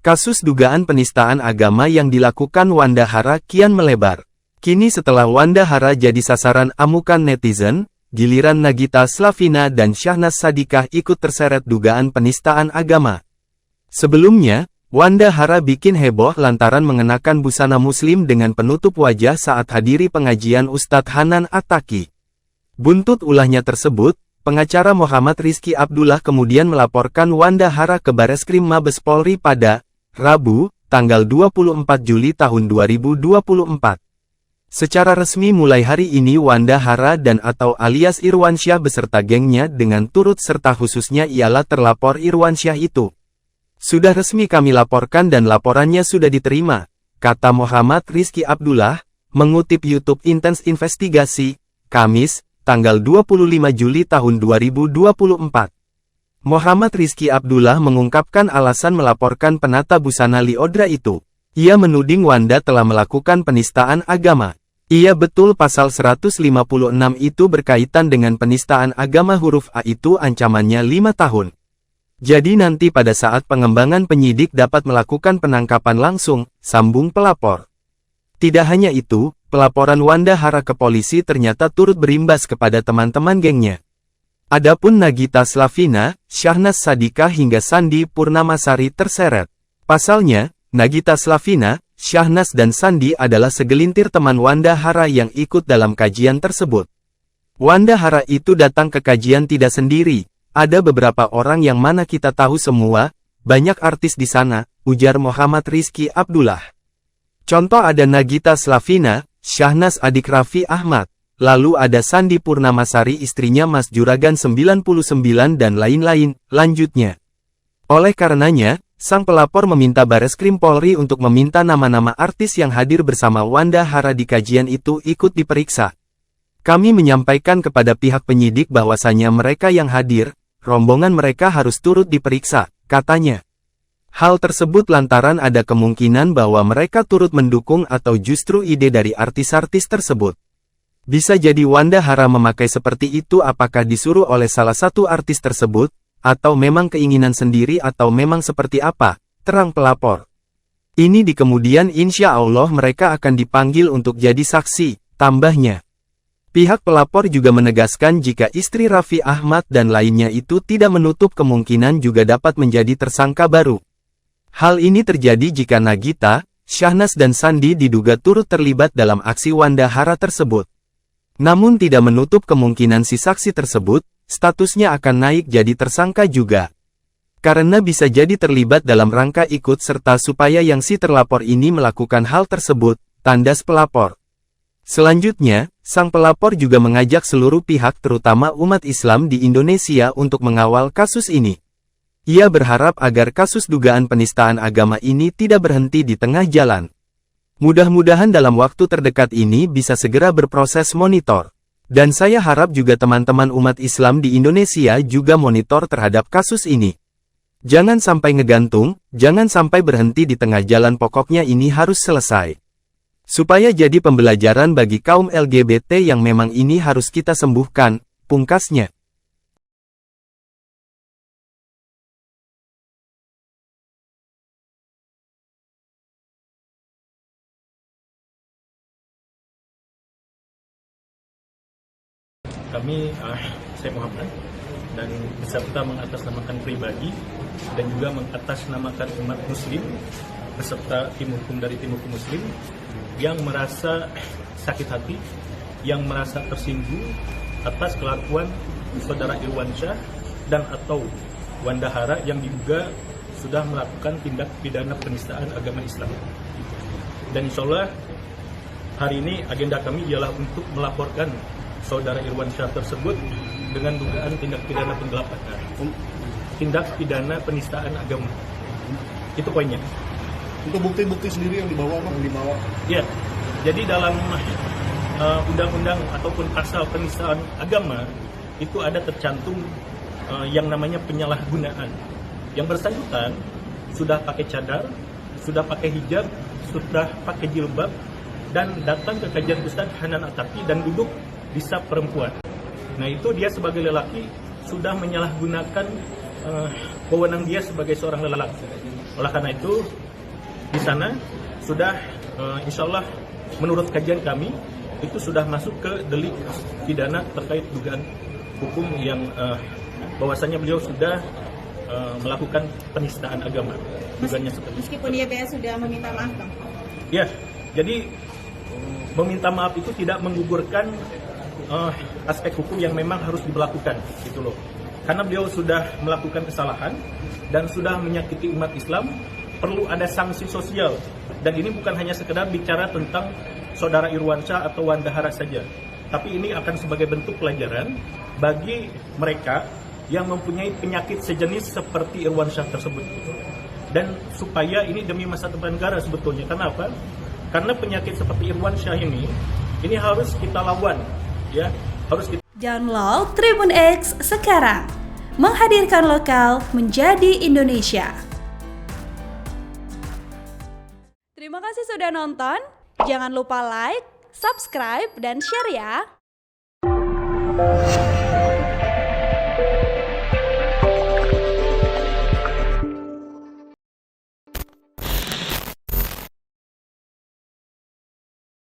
Kasus dugaan penistaan agama yang dilakukan Wanda Hara kian melebar. Kini setelah Wanda Hara jadi sasaran amukan netizen, giliran Nagita Slavina dan Syahnas Sadiqah ikut terseret dugaan penistaan agama. Sebelumnya, Wanda Hara bikin heboh lantaran mengenakan busana muslim dengan penutup wajah saat hadiri pengajian Ustadz Hanan Attaqi. Buntut ulahnya tersebut, pengacara Muhammad Rizky Abdullah kemudian melaporkan Wanda Hara ke Bareskrim Mabes Polri pada Rabu, tanggal 24 Juli tahun 2024. Secara resmi mulai hari ini Wanda Hara dan atau alias Irwansyah beserta gengnya dengan turut serta khususnya ialah terlapor Irwansyah itu. Sudah resmi kami laporkan dan laporannya sudah diterima, kata Muhammad Rizky Abdullah, mengutip YouTube Intens Investigasi, Kamis, tanggal 25 Juli tahun 2024. Muhammad Rizky Abdullah mengungkapkan alasan melaporkan penata busana Liodra itu. Ia menuding Wanda telah melakukan penistaan agama. Iya betul pasal 156 itu berkaitan dengan penistaan agama huruf A itu ancamannya 5 tahun. Jadi nanti pada saat pengembangan penyidik dapat melakukan penangkapan langsung, sambung pelapor. Tidak hanya itu, pelaporan Wanda Hara ke polisi ternyata turut berimbas kepada teman-teman gengnya. Adapun Nagita Slavina, Syahnas Sadiqah hingga Sandi Purnamasari terseret. Pasalnya, Nagita Slavina, Syahnas dan Sandi adalah segelintir teman Wanda Hara yang ikut dalam kajian tersebut. Wanda Hara itu datang ke kajian tidak sendiri, ada beberapa orang yang mana kita tahu semua, banyak artis di sana, ujar Muhammad Rizky Abdullah. Contoh ada Nagita Slavina, Syahnas adik Raffi Ahmad. Lalu ada Sandi Purnamasari istrinya Mas Juragan 99 dan lain-lain, lanjutnya. Oleh karenanya, sang pelapor meminta Bareskrim Polri untuk meminta nama-nama artis yang hadir bersama Wanda Hara di kajian itu ikut diperiksa. Kami menyampaikan kepada pihak penyidik bahwasanya mereka yang hadir, rombongan mereka harus turut diperiksa, katanya. Hal tersebut lantaran ada kemungkinan bahwa mereka turut mendukung atau justru ide dari artis-artis tersebut. Bisa jadi Wanda Hara memakai seperti itu apakah disuruh oleh salah satu artis tersebut, atau memang keinginan sendiri atau memang seperti apa, terang pelapor. Ini di kemudian insya Allah mereka akan dipanggil untuk jadi saksi, tambahnya. Pihak pelapor juga menegaskan jika istri Raffi Ahmad dan lainnya itu tidak menutup kemungkinan juga dapat menjadi tersangka baru. Hal ini terjadi jika Nagita, Syahnas dan Sandi diduga turut terlibat dalam aksi Wanda Hara tersebut. Namun tidak menutup kemungkinan si saksi tersebut, statusnya akan naik jadi tersangka juga. Karena bisa jadi terlibat dalam rangka ikut serta supaya yang si terlapor ini melakukan hal tersebut, tandas pelapor. Selanjutnya, sang pelapor juga mengajak seluruh pihak terutama umat Islam di Indonesia untuk mengawal kasus ini. Ia berharap agar kasus dugaan penistaan agama ini tidak berhenti di tengah jalan. Mudah-mudahan dalam waktu terdekat ini bisa segera berproses monitor. Dan saya harap juga teman-teman umat Islam di Indonesia juga monitor terhadap kasus ini. Jangan sampai ngegantung, jangan sampai berhenti di tengah jalan, pokoknya ini harus selesai. Supaya jadi pembelajaran bagi kaum LGBT yang memang ini harus kita sembuhkan, pungkasnya. Kami, saya Muhammad, dan beserta mengatasnamakan pribadi dan juga mengatasnamakan umat muslim, beserta tim hukum dari tim hukum muslim, yang merasa sakit hati, yang merasa tersinggung atas kelakuan saudara Irwansyah dan atau Wanda Hara yang diduga sudah melakukan tindak pidana penistaan agama Islam. Dan insya Allah, hari ini agenda kami ialah untuk melaporkan saudara Irwansyah tersebut dengan dugaan tindak pidana penggelapan, tindak pidana penistaan agama. Itu poinnya. Untuk bukti-bukti sendiri yang dibawa, Bang, Ya, jadi dalam undang-undang ataupun pasal penistaan agama itu ada tercantum yang namanya penyalahgunaan. Yang bersangkutan sudah pakai cadar, sudah pakai hijab, sudah pakai jilbab, dan datang ke kajian Ustadz Hanan Attaqi dan duduk di saf perempuan. Nah itu dia sebagai lelaki sudah menyalahgunakan wewenang dia sebagai seorang lelaki. Oleh karena itu, di sana sudah insya Allah menurut kajian kami itu sudah masuk ke delik pidana terkait dugaan hukum yang bahwasanya beliau sudah melakukan penistaan agama. Dugaannya seperti itu. Meskipun YBS sudah meminta maaf, Bang. Ya, jadi meminta maaf itu tidak menggugurkan aspek hukum yang memang harus diberlakukan, gitu loh. Karena beliau sudah melakukan kesalahan dan sudah menyakiti umat Islam, perlu ada sanksi sosial. Dan ini bukan hanya sekedar bicara tentang saudara Irwansyah atau Wandahara saja, tapi ini akan sebagai bentuk pelajaran bagi mereka yang mempunyai penyakit sejenis seperti Irwansyah tersebut. Dan supaya ini demi masa depan negara sebetulnya. Kenapa? Karena penyakit seperti Irwansyah ini harus kita lawan, ya, harus kita. Download Tribun X sekarang, menghadirkan lokal menjadi Indonesia. Terima kasih sudah nonton. Jangan lupa like, subscribe, dan share ya.